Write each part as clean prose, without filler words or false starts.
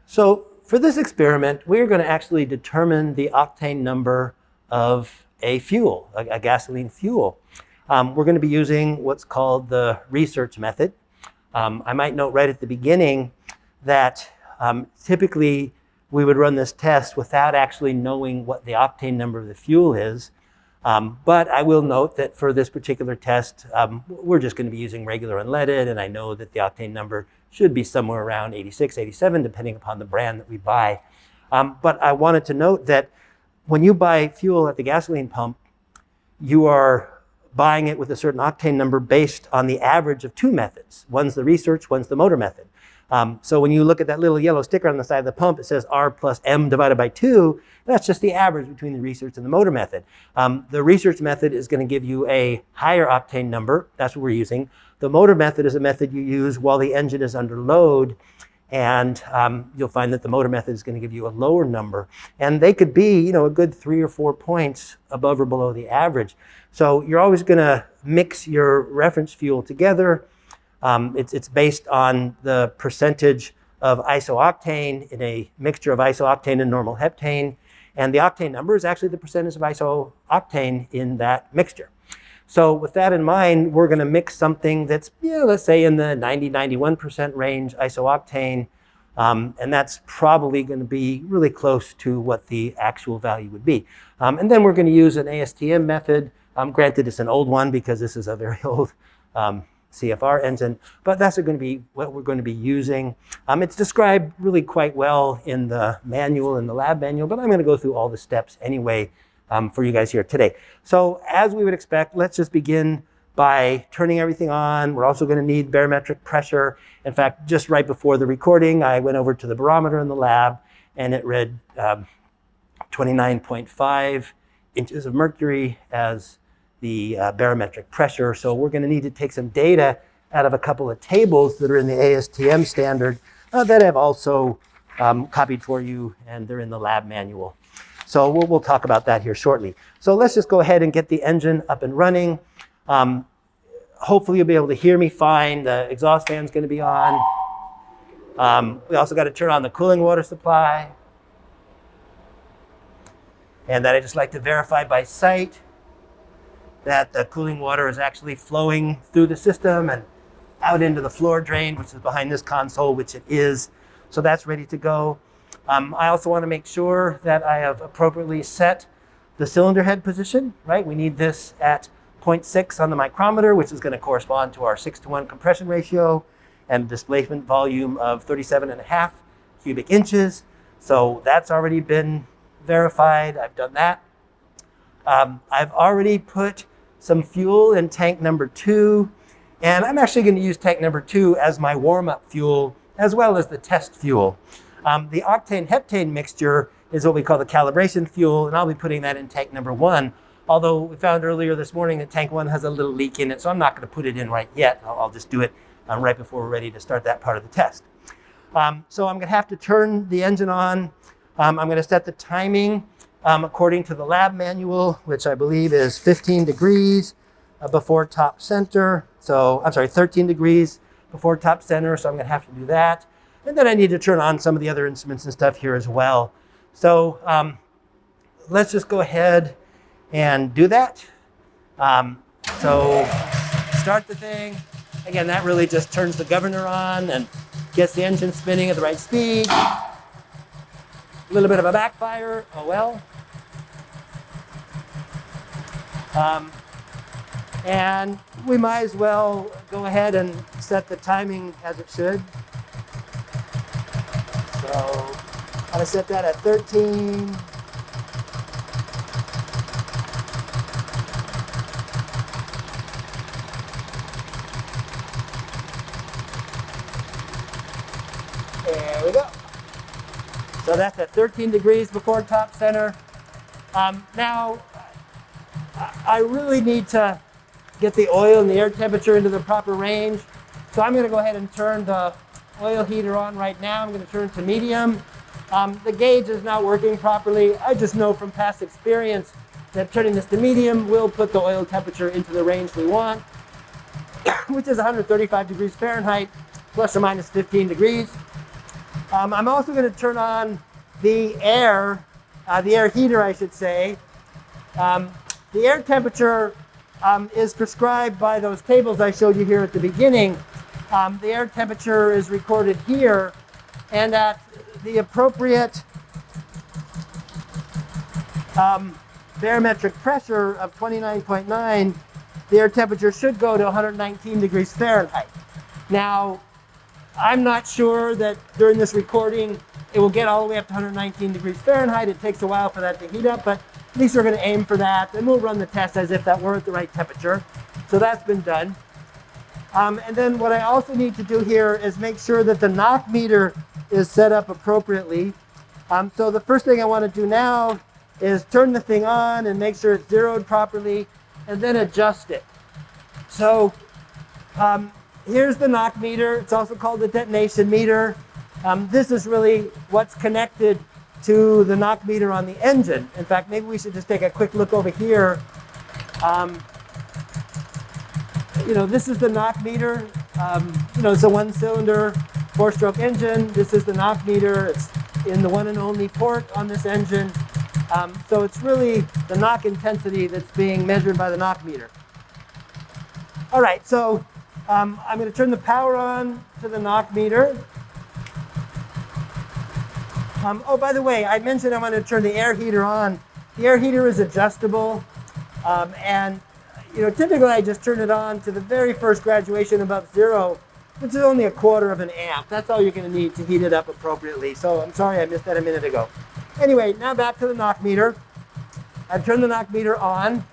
So for this experiment, we're going to actually determine the octane number of a fuel, a gasoline fuel. We're going to be using what's called the research method. I might note right at the beginning that typically we would run this test without actually knowing what the octane number of the fuel is. But I will note that for this particular test, we're just going to be using regular unleaded, and I know that the octane number should be somewhere around 86, 87, depending upon the brand that we buy. But I wanted to note that when you buy fuel at the gasoline pump, you are buying it with a certain octane number based on the average of two methods. One's the research, one's the motor method. So when you look at that little yellow sticker on the side of the pump, it says R plus M divided by 2. That's just the average between the research and the motor method. The research method is going to give you a higher octane number. That's what we're using. The motor method is a method you use while the engine is under load. And you'll find that the motor method is going to give you a lower number. And they could be, a good 3 or 4 points above or below the average. So you're always going to mix your reference fuel together. It's based on the percentage of isooctane in a mixture of isooctane and normal heptane. And the octane number is actually the percentage of isooctane in that mixture. So with that in mind, we're going to mix something that's, let's say in the 90, 91% range isooctane. And that's probably going to be really close to what the actual value would be. And then we're going to use an ASTM method. Granted, it's an old one because this is a very old CFR engine, but that's going to be what we're going to be using. It's described really quite well in the manual, in the lab manual, but I'm going to go through all the steps anyway for you guys here today. So as we would expect, let's just begin by turning everything on. We're also going to need barometric pressure. In fact, just right before the recording, I went over to the barometer in the lab and it read 29.5 inches of mercury as the barometric pressure. So we're going to need to take some data out of a couple of tables that are in the ASTM standard that I've also copied for you, and they're in the lab manual. So we'll talk about that here shortly. So let's just go ahead and get the engine up and running. Hopefully you'll be able to hear me fine. The exhaust fan's going to be on. We also got to turn on the cooling water supply. And then I just like to verify by sight that the cooling water is actually flowing through the system and out into the floor drain, which is behind this console, which it is. So that's ready to go. I also want to make sure that I have appropriately set the cylinder head position, right? We need this at 0.6 on the micrometer, which is going to correspond to our 6:1 compression ratio and displacement volume of 37.5 cubic inches. So that's already been verified. I've done that. I've already put some fuel in tank number 2, and I'm actually going to use tank number 2 as my warm-up fuel as well as the test fuel. The octane-heptane mixture is what we call the calibration fuel, and I'll be putting that in tank number 1, although we found earlier this morning that tank 1 has a little leak in it, so I'm not going to put it in right yet. I'll just do it right before we're ready to start that part of the test. So I'm going to have to turn the engine on. I'm going to set the timing according to the lab manual, which I believe is 15 degrees before top center. So I'm sorry, 13 degrees before top center. So I'm going to have to do that. And then I need to turn on some of the other instruments and stuff here as well. So let's just go ahead and do that. So start the thing. Again, that really just turns the governor on and gets the engine spinning at the right speed. A little bit of a backfire, oh well. And we might as well go ahead and set the timing as it should. So I'm going to set that at 13. There we go. So that's at 13 degrees before top center. Now, I really need to get the oil and the air temperature into the proper range. So I'm going to go ahead and turn the oil heater on right now. I'm going to turn to medium. The gauge is not working properly. I just know from past experience that turning this to medium will put the oil temperature into the range we want, which is 135 degrees Fahrenheit, plus or minus 15 degrees. I'm also going to turn on the air heater, I should say. The air temperature is prescribed by those tables I showed you here at the beginning. The air temperature is recorded here, and at the appropriate barometric pressure of 29.9, the air temperature should go to 119 degrees Fahrenheit. Now, I'm not sure that during this recording it will get all the way up to 119 degrees Fahrenheit. It takes a while for that to heat up, but at least we're going to aim for that, and we'll run the test as if that were at the right temperature. So that's been done. And then what I also need to do here is make sure that the knock meter is set up appropriately. So the first thing I want to do now is turn the thing on and make sure it's zeroed properly, and then adjust it. So here's the knock meter. It's also called the detonation meter. This is really what's connected to the knock meter on the engine. In fact, maybe we should just take a quick look over here. This is the knock meter. It's a one-cylinder, four-stroke engine. This is the knock meter. It's in the one and only port on this engine. So it's really the knock intensity that's being measured by the knock meter. All right, so I'm going to turn the power on to the knock meter. Oh, by the way, I mentioned I'm going to turn the air heater on. The air heater is adjustable, and typically I just turn it on to the very first graduation above zero, which is only 1/4 of an amp. That's all you're going to need to heat it up appropriately. So I'm sorry I missed that a minute ago. Anyway, now back to the knock meter. I've turned the knock meter on.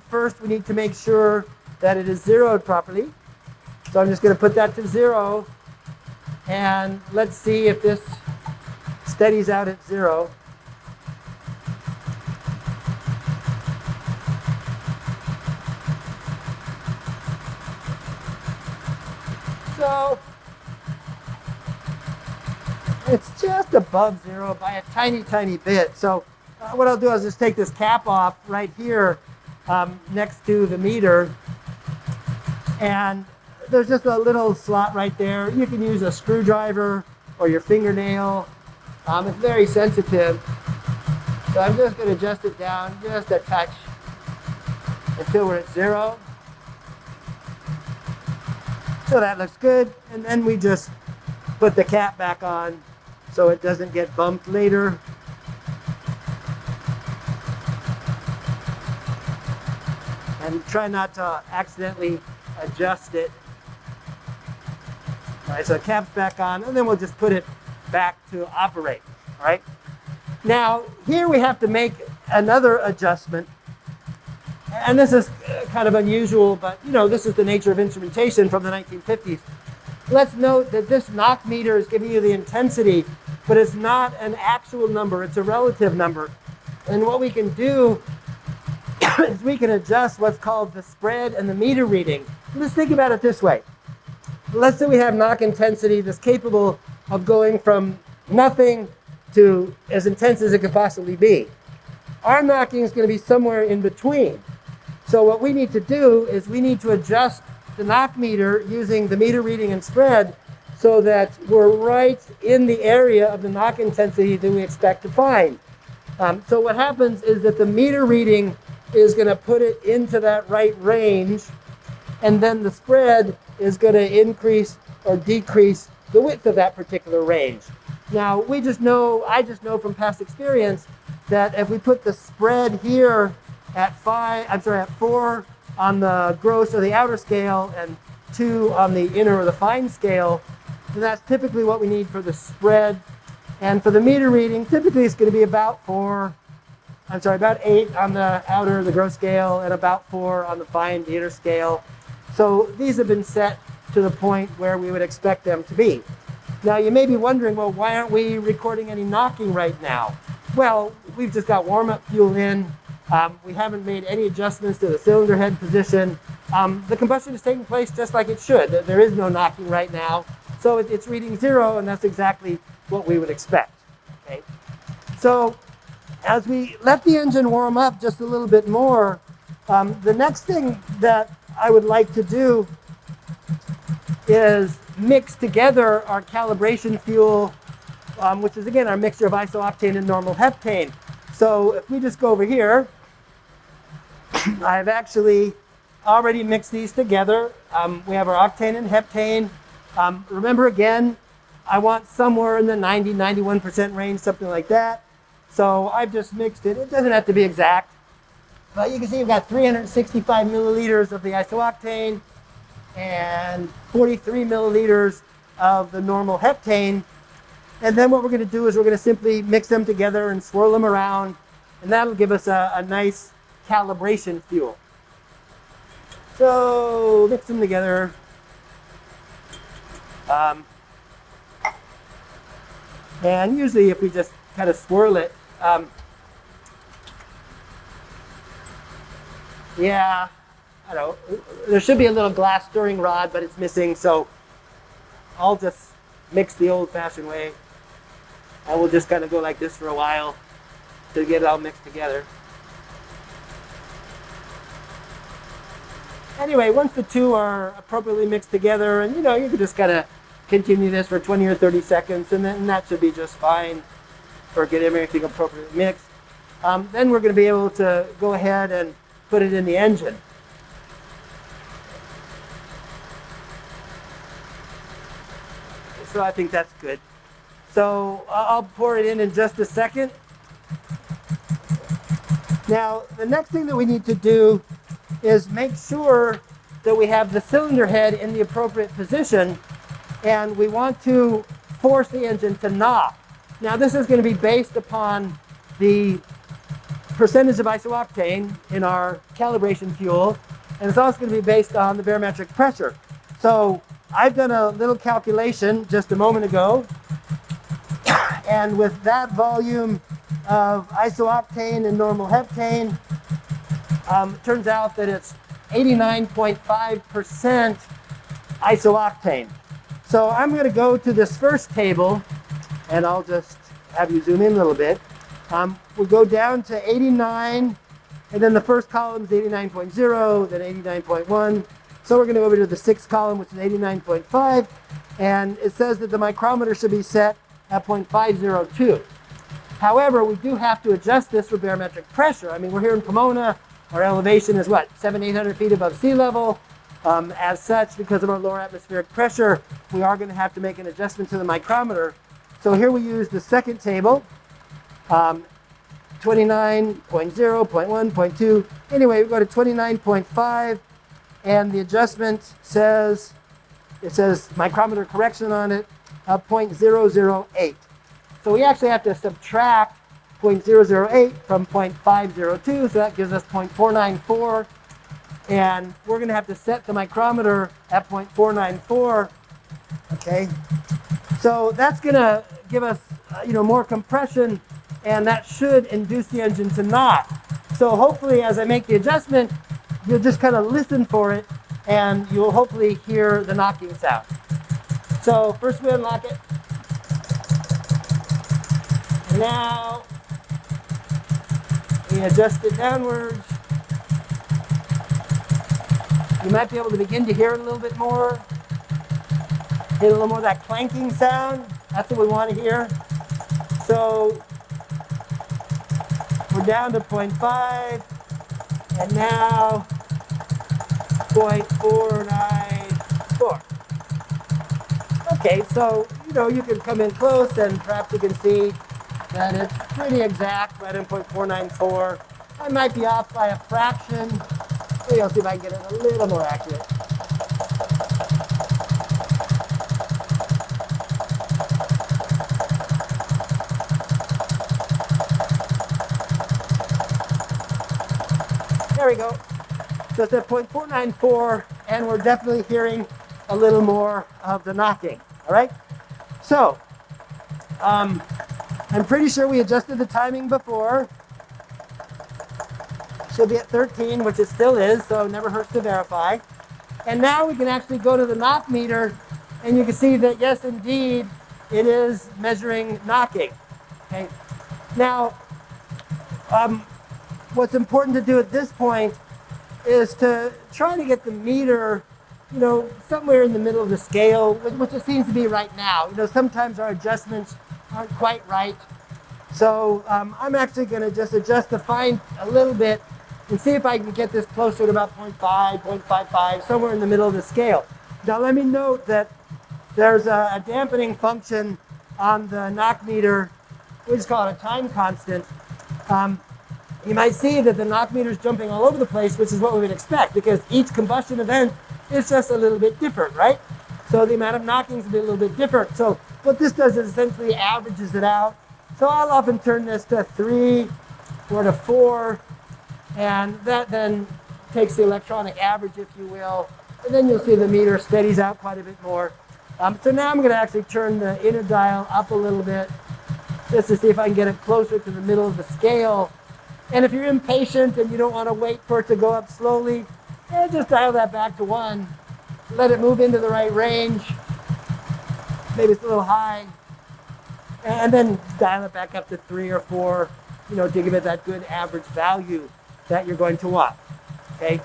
First, we need to make sure that it is zeroed properly. So I'm just going to put that to 0, and let's see if this steadies out at 0. So it's just above 0 by a tiny, tiny bit. So what I'll do is just take this cap off right here next to the meter, and there's just a little slot right there. You can use a screwdriver or your fingernail. It's very sensitive. So I'm just going to adjust it down just a touch until we're at 0. So that looks good. And then we just put the cap back on so it doesn't get bumped later. And try not to accidentally adjust it. All right, so the cap's back on, and then we'll just put it back to operate. All right. Now, here we have to make another adjustment. And this is kind of unusual, but this is the nature of instrumentation from the 1950s. Let's note that this knock meter is giving you the intensity, but it's not an actual number, it's a relative number. And what we can do is we can adjust what's called the spread and the meter reading. Let's think about it this way. Let's say we have knock intensity that's capable of going from nothing to as intense as it could possibly be. Our knocking is going to be somewhere in between. So what we need to do is we need to adjust the knock meter using the meter reading and spread so that we're right in the area of the knock intensity that we expect to find. So what happens is that the meter reading is going to put it into that right range, and then the spread is going to increase or decrease the width of that particular range. Now, I just know from past experience that if we put the spread here at 4 on the gross or the outer scale and 2 on the inner or the fine scale, then that's typically what we need for the spread. And for the meter reading, typically it's going to be about 8 on the outer, the gross scale, and about 4 on the fine, the inner scale. So these have been set to the point where we would expect them to be. Now you may be wondering, well, why aren't we recording any knocking right now? Well, we've just got warm-up fuel in. We haven't made any adjustments to the cylinder head position. The combustion is taking place just like it should. There is no knocking right now. So it's reading 0, and that's exactly what we would expect. Okay? So as we let the engine warm up just a little bit more, the next thing that I would like to do is mix together our calibration fuel which is again our mixture of isooctane and normal heptane. So if we just go over here, I've actually already mixed these together. We have our octane and heptane. Remember again, I want somewhere in the 90–91% range, something like that. So I've just mixed it. It doesn't have to be exact, but you can see we've got 365 milliliters of the isooctane and 43 milliliters of the normal heptane. And then what we're going to do is we're going to simply mix them together and swirl them around, and that'll give us a nice calibration fuel. So mix them together. And usually if we just kind of swirl it, yeah, I don't know, there should be a little glass stirring rod, but it's missing, so I'll just mix the old-fashioned way. I will just kind of go like this for a while to get it all mixed together. Anyway, once the two are appropriately mixed together, and you can just kind of continue this for 20 or 30 seconds, and then that should be just fine for getting everything appropriately mixed. Then we're going to be able to go ahead and put it in the engine. So I think that's good. So I'll pour it in just a second. Now, the next thing that we need to do is make sure that we have the cylinder head in the appropriate position, and we want to force the engine to knock. Now, this is going to be based upon the percentage of isooctane in our calibration fuel, and it's also going to be based on the barometric pressure. So I've done a little calculation just a moment ago, and with that volume of isooctane and normal heptane, it turns out that it's 89.5% isooctane. So I'm going to go to this first table, and I'll just have you zoom in a little bit. We'll go down to 89, and then the first column is 89.0, then 89.1. So we're going to go over to the sixth column, which is 89.5, and it says that the micrometer should be set at 0.502. However, we do have to adjust this for barometric pressure. I mean, we're here in Pomona. Our elevation is what, 700–800 feet above sea level. As such, because of our lower atmospheric pressure, we are going to have to make an adjustment to the micrometer. So here we use the second table, 29.0, 0.1, 0.2. Anyway, we go to 29.5, and the adjustment says, it says micrometer correction on it, 0.008. So we actually have to subtract 0.008 from 0.502, so that gives us 0.494. And we're going to have to set the micrometer at 0.494. Okay, so that's going to give us, more compression, and that should induce the engine to knock. So hopefully, as I make the adjustment, you'll just kind of listen for it, and you'll hopefully hear the knocking sound. So first we unlock it. And now we adjust it downwards. You might be able to begin to hear it a little bit more. Get a little more of that clanking sound. That's what we want to hear. So we're down to 0.5, and now 0.494. Okay, so you can come in close, and perhaps you can see that it's pretty exact, right in 0.494. I might be off by a fraction. Maybe I'll see if I can get it a little more accurate. There we go. So it's at 0.494, and we're definitely hearing a little more of the knocking. All right? So, I'm pretty sure we adjusted the timing before. Should be at 13, which it still is, so it never hurts to verify. And now we can actually go to the knock meter, and you can see that, yes, indeed, it is measuring knocking. Okay. Now, what's important to do at this point is to try to get the meter, somewhere in the middle of the scale, which it seems to be right now. Sometimes our adjustments aren't quite right. So I'm actually going to just adjust the fine a little bit and see if I can get this closer to about 0.5, 0.55, somewhere in the middle of the scale. Now let me note that there's a dampening function on the knock meter. We just call it a time constant. You might see that the knock meter is jumping all over the place, which is what we would expect because each combustion event is just a little bit different, right? So the amount of knockings will be a little bit different. So what this does is essentially averages it out. So I'll often turn this to 3 or to 4, and that then takes the electronic average, if you will, and then you'll see the meter steadies out quite a bit more. So now I'm going to actually turn the inner dial up a little bit just to see if I can get it closer to the middle of the scale. And if you're impatient and you don't want to wait for it to go up slowly, just dial that back to 1. Let it move into the right range. Maybe it's a little high. And then dial it back up to 3 or 4, to give it that good average value that you're going to want. Okay?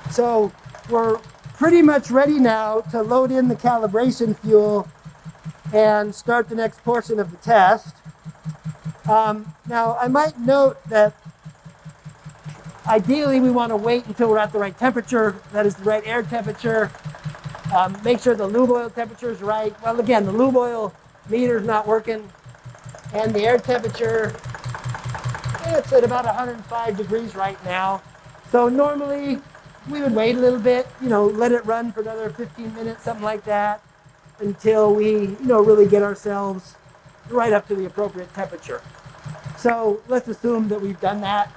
So we're pretty much ready now to load in the calibration fuel and start the next portion of the test. Now, I might note that ideally we want to wait until we're at the right temperature, that is the right air temperature. Make sure the lube oil temperature is right. Well, again, the lube oil meter is not working, and the air temperature, it's at about 105 degrees right now. So normally we would wait a little bit, let it run for another 15 minutes, something like that, until we, really get ourselves right up to the appropriate temperature. So let's assume that we've done that.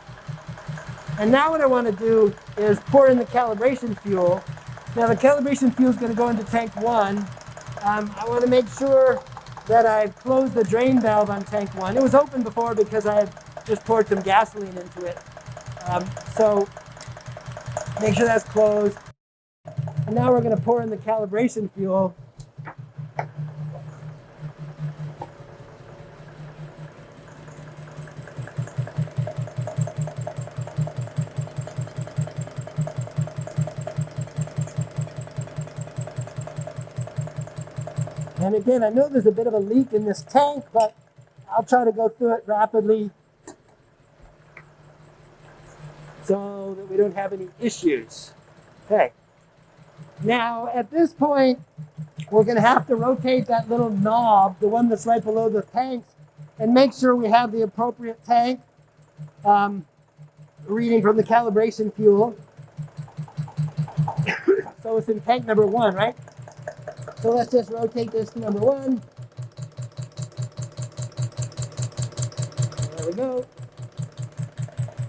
And now what I want to do is pour in the calibration fuel. Now the calibration fuel is going to go into tank 1. I want to make sure that I've closed the drain valve on tank 1. It was open before because I had just poured some gasoline into it. So make sure that's closed. And now we're going to pour in the calibration fuel. And again, I know there's a bit of a leak in this tank, but I'll try to go through it rapidly so that we don't have any issues. Okay. Now, at this point, we're going to have to rotate that little knob, the one that's right below the tanks, and make sure we have the appropriate tank reading from the calibration fuel. So it's in tank number 1, right? So let's just rotate this to number 1. There we go.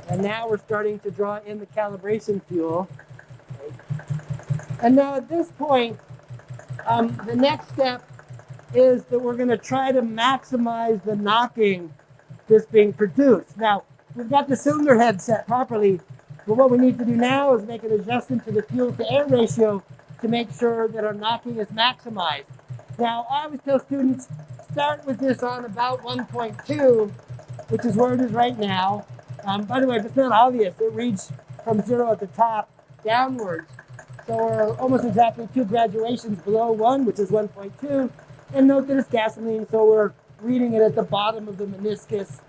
And now we're starting to draw in the calibration fuel. And now at this point, the next step is that we're going to try to maximize the knocking that's being produced. Now, we've got the cylinder head set properly, but what we need to do now is make an adjustment to the fuel to air ratio to make sure that our knocking is maximized. Now, I always tell students, start with this on about 1.2, which is where it is right now. By the way, if it's not obvious, it reads from 0 at the top downwards. So we're almost exactly 2 graduations below 1, which is 1.2. And note that it's gasoline, so we're reading it at the bottom of the meniscus,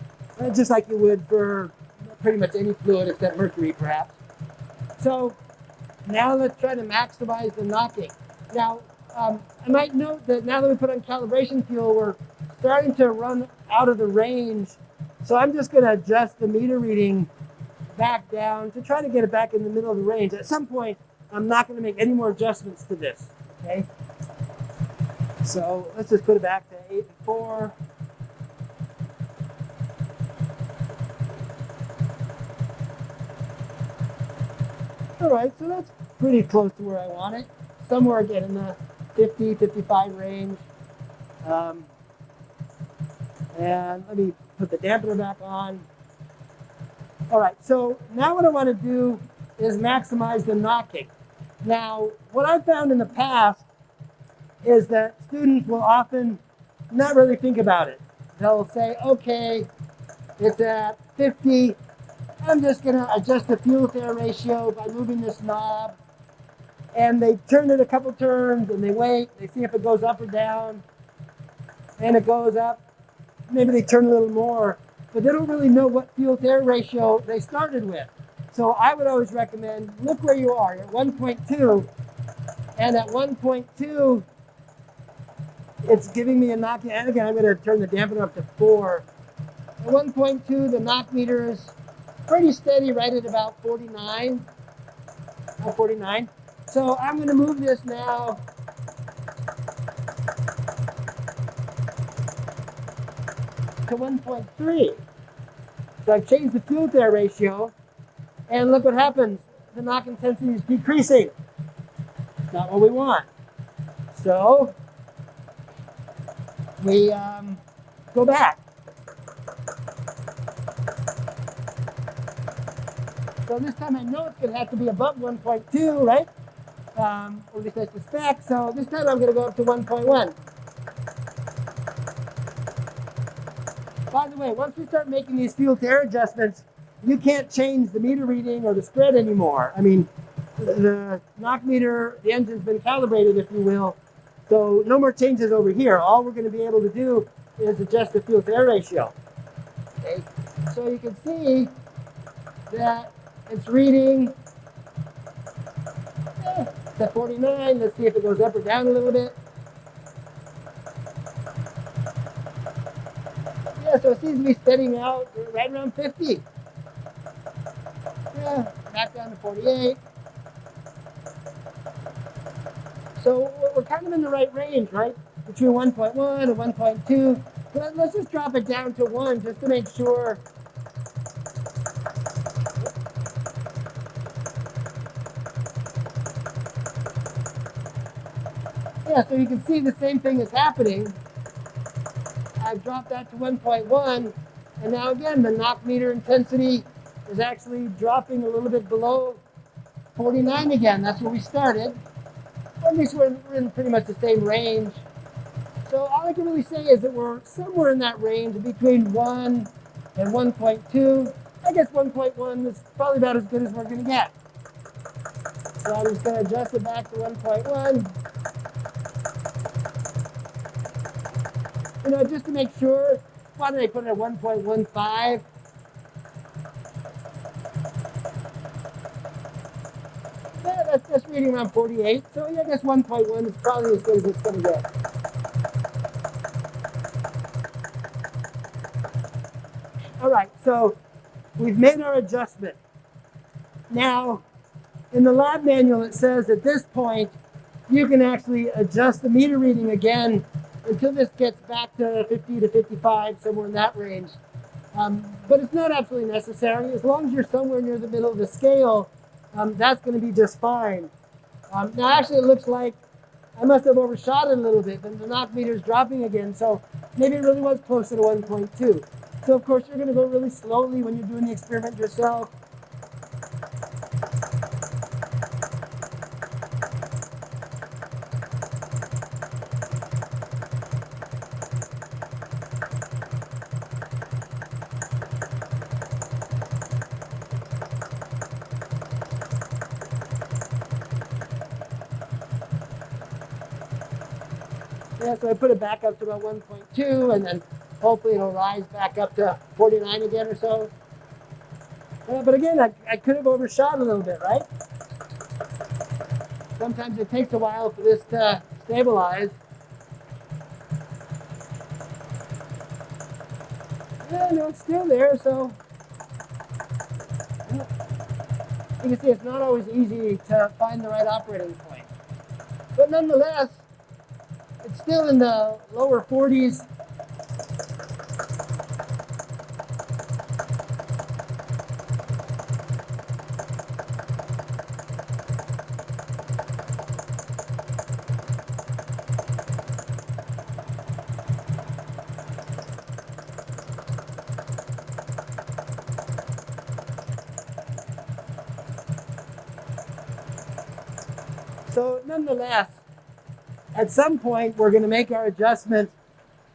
just like you would for pretty much any fluid except mercury, perhaps. So now let's try to maximize the knocking. Now, I might note that now that we put on calibration fuel, we're starting to run out of the range. So I'm just going to adjust the meter reading back down to try to get it back in the middle of the range. At some point, I'm not going to make any more adjustments to this, okay? So let's just put it back to 84. All right, so that's pretty close to where I want it. Somewhere again in the 50, 55 range. And let me put the dampener back on. All right, so now what I want to do is maximize the knocking. Now, what I've found in the past is that students will often not really think about it. They'll say, okay, it's at 50. I'm just going to adjust the fuel to air ratio by moving this knob. And they turn it a couple turns and they wait. They see if it goes up or down. And it goes up. maybe they turn a little more, but they don't really know what fuel-to-air ratio they started with. So I would always recommend, look where you are. You're at 1.2, and at 1.2, it's giving me a knock. And again, I'm going to turn the dampener up to 4. At 1.2, the knock meter is pretty steady right at about 49. 49. So I'm going to move this now to 1.3. So I've changed the fuel-to-air ratio, and look what happens. The knock intensity is decreasing. It's not what we want. So we go back. So this time I know it's going to have to be above 1.2, right? Or at least that's the spec. So this time I'm going to go up to 1.1. By the way, once we start making these fuel-to-air adjustments, you can't change the meter reading or the spread anymore. I mean, the knock meter, the engine's been calibrated, if you will. So no more changes over here. All we're going to be able to do is adjust the fuel-to-air ratio. Okay. So you can see that it's reading it's at 49. Let's see if it goes up or down a little bit. Yeah, so it seems to be steadying out right around 50. Yeah, back down to 48. So we're kind of in the right range, right? Between 1.1 and 1.2. But let's just drop it down to 1 just to make sure. Yeah, so you can see the same thing is happening. I've dropped that to 1.1, and now again, the knock meter intensity is actually dropping a little bit below 49 again. That's where we started. Or at least we're in pretty much the same range. So all I can really say is that we're somewhere in that range between 1 and 1.2. I guess 1.1 is probably about as good as we're going to get. So I'm just going to adjust it back to 1.1. You know, just to make sure, why did I put it at 1.15? Yeah, that's reading around 48. So yeah, I guess 1.1 is probably as good as it's going to get. All right, so we've made our adjustment. Now, in the lab manual, it says at this point, you can actually adjust the meter reading again until this gets back to 50 to 55, somewhere in that range. But it's not absolutely necessary. As long as you're somewhere near the middle of the scale, that's going to be just fine. Now, actually, it looks like I must have overshot it a little bit, but the knock meter is dropping again, so maybe it really was closer to 1.2. So, of course, you're going to go really slowly when you're doing the experiment yourself. Yeah, so I put it back up to about 1.2, and then hopefully it'll rise back up to 49 again or so. But again, I could have overshot a little bit, right? Sometimes it takes a while for this to stabilize. Yeah, no, it's still there, so you can see it's not always easy to find the right operating point. But nonetheless, it's still in the lower 40s. So nonetheless, at some point, we're going to make our adjustment,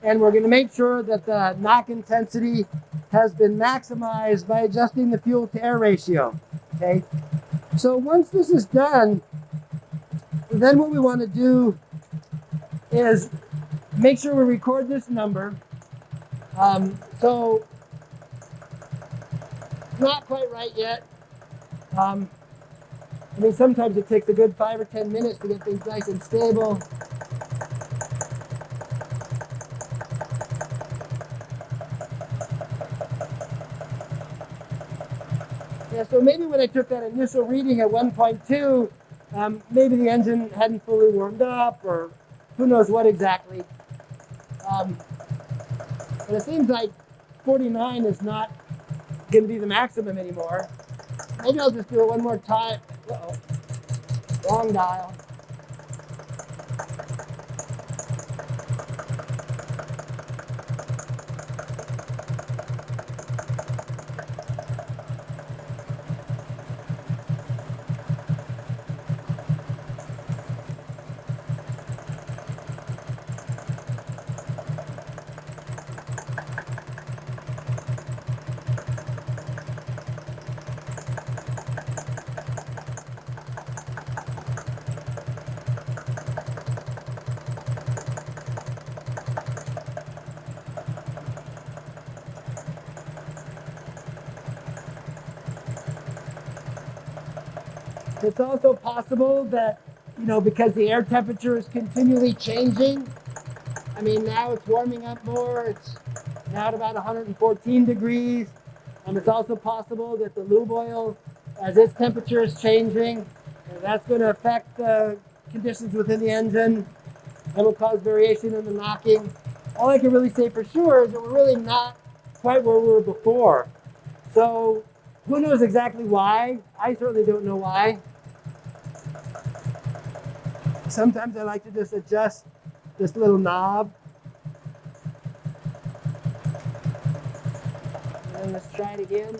and we're going to make sure that the knock intensity has been maximized by adjusting the fuel-to-air ratio. Okay. So once this is done, then what we want to do is make sure we record this number. So not quite right yet. I mean, sometimes it takes a good 5 or 10 minutes to get things nice and stable. Yeah, so maybe when I took that initial reading at 1.2, maybe the engine hadn't fully warmed up, or who knows what exactly. But it seems like 49 is not going to be the maximum anymore. Maybe I'll just do it one more time. Uh-oh, wrong dial. It's also possible that, because the air temperature is continually changing, I mean, now it's warming up more. It's now at about 114 degrees. It's also possible that the lube oil, as its temperature is changing, that's going to affect the conditions within the engine and will cause variation in the knocking. All I can really say for sure is that we're really not quite where we were before. So who knows exactly why? I certainly don't know why. Sometimes I like to just adjust this little knob. And let's try it again.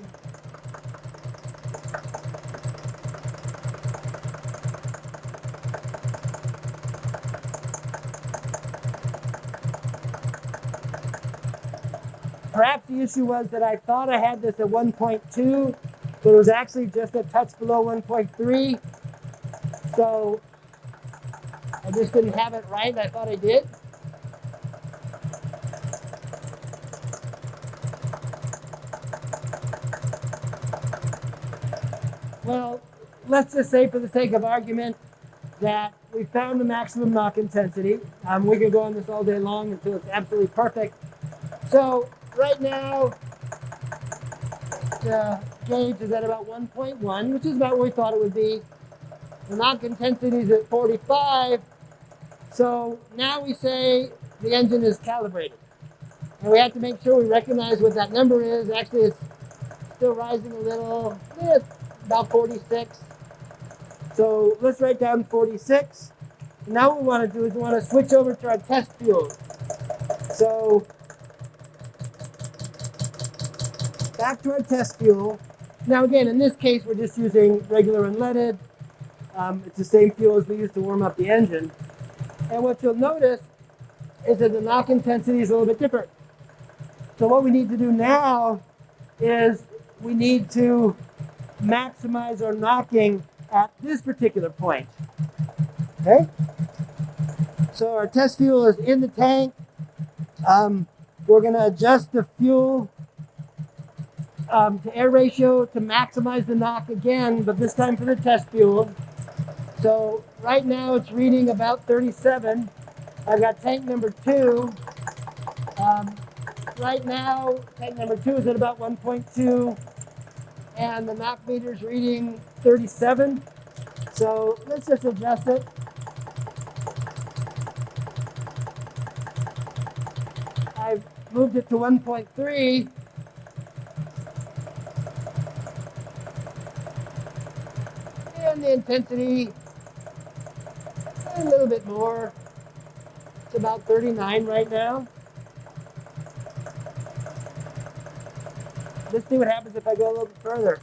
Perhaps the issue was that I thought I had this at 1.2, but it was actually just a touch below 1.3. So I just didn't have it right. I thought I did. Well, let's just say for the sake of argument that we found the maximum knock intensity. We could go on this all day long until it's absolutely perfect. So right now, the gauge is at about 1.1, which is about where we thought it would be. The knock intensity is at 45. So now we say the engine is calibrated. And we have to make sure we recognize what that number is. Actually, it's still rising a little. It's about 46. So let's write down 46. Now what we want to do is we want to switch over to our test fuel. So back to our test fuel. Now again, in this case, we're just using regular unleaded. It's the same fuel as we use to warm up the engine. And what you'll notice is that the knock intensity is a little bit different. So what we need to do now is we need to maximize our knocking at this particular point. Okay? So our test fuel is in the tank. We're going to adjust the fuel to air ratio to maximize the knock again, but this time for the test fuel. So right now it's reading about 37. I've got tank number 2. Right now, tank number 2 is at about 1.2, and the knock meter is reading 37. So let's just adjust it. I've moved it to 1.3. And the intensity, a little bit more. It's about 39 right now. Let's see what happens if I go a little bit further.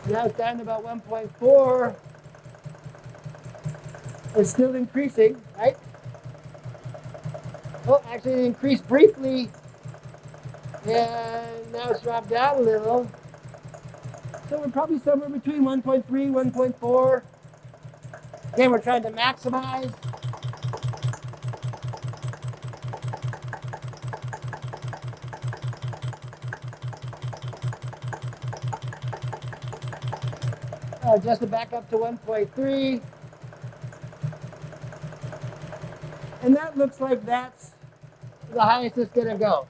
Now it's down to about 1.4. It's still increasing, right? Oh, actually it increased briefly. And now it's dropped down a little. So we're probably somewhere between 1.3, 1.4. Again, we're trying to maximize. Adjust it back up to 1.3. And that looks like that's the highest it's going to go.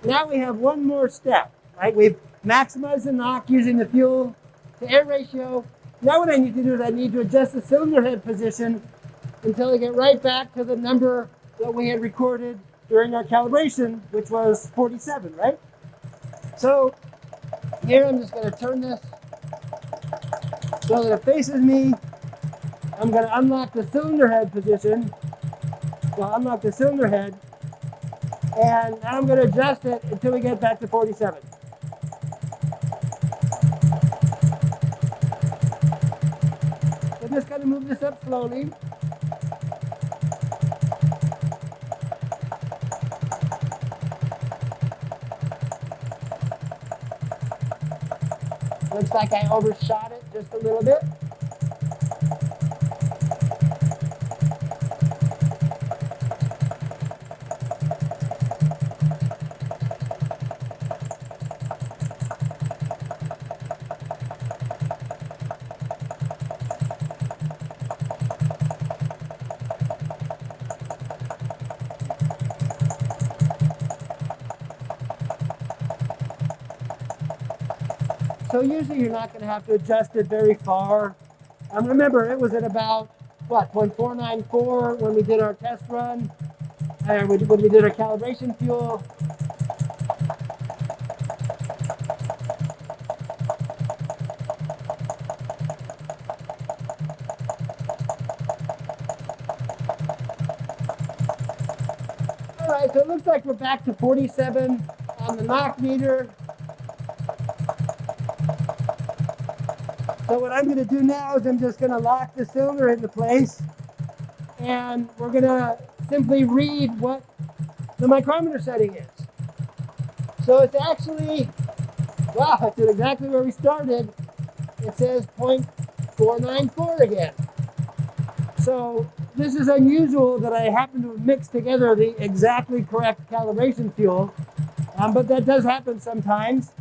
Now we have one more step, right? We've maximized the knock using the fuel to air ratio. Now what I need to do is I need to adjust the cylinder head position until I get right back to the number that we had recorded during our calibration, which was 47, right? So here I'm just going to turn this so that it faces me. I'm going to unlock the cylinder head position. So unlock the cylinder head. And now I'm going to adjust it until we get back to 47. So just going to move this up slowly. Looks like I overshot it just a little bit. So usually you're not going to have to adjust it very far. Remember, it was at about, what, 0.494 when we did our test run, when we did our calibration fuel. All right, so it looks like we're back to 47 on the knock meter. So what I'm going to do now is I'm just going to lock the cylinder into place, and we're going to simply read what the micrometer setting is. So it's actually, wow, it's at exactly where we started. It says 0.494 again. So this is unusual that I happen to mix together the exactly correct calibration fuel, but that does happen sometimes.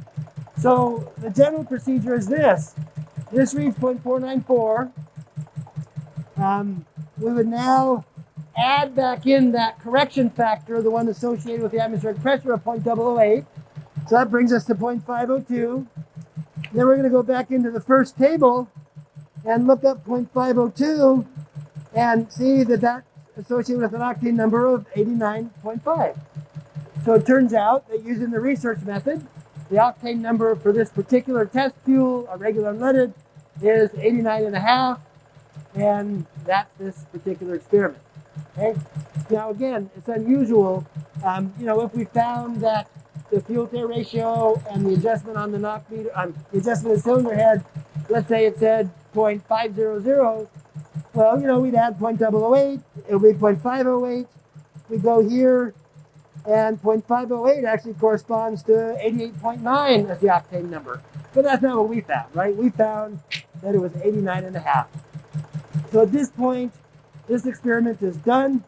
So the general procedure is this. This reads 0.494. We would now add back in that correction factor, the one associated with the atmospheric pressure of 0.008. So that brings us to 0.502. Then we're going to go back into the first table and look up 0.502 and see that that's associated with an octane number of 89.5. So it turns out that using the research method, the octane number for this particular test fuel, a regular unleaded, is 89.5, and that's this particular experiment. Okay. Now again, it's unusual. If we found that the fuel to air ratio and the adjustment on the knock meter, the adjustment of the cylinder head, let's say it said 0.500. Well, we'd add 0.008. It would be 0.508. We go here, and 0.508 actually corresponds to 88.9 as the octane number. But that's not what we found, right? We found that it was 89.5. So at this point, this experiment is done.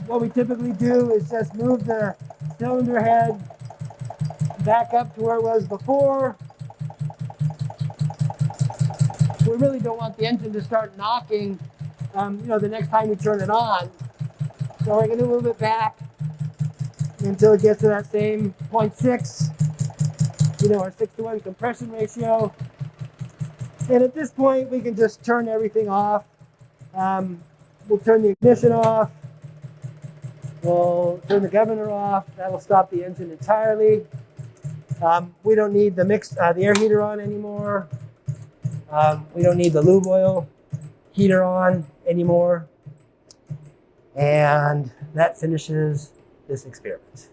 What we typically do is just move the cylinder head back up to where it was before. We really don't want the engine to start knocking, the next time we turn it on. So we're going to move it back until it gets to that same 0.6, our 6-to-1 compression ratio. And at this point, we can just turn everything off. We'll turn the ignition off. We'll turn the governor off. That'll stop the engine entirely. We don't need the air heater on anymore. We don't need the lube oil heater on anymore. And that finishes this experiment.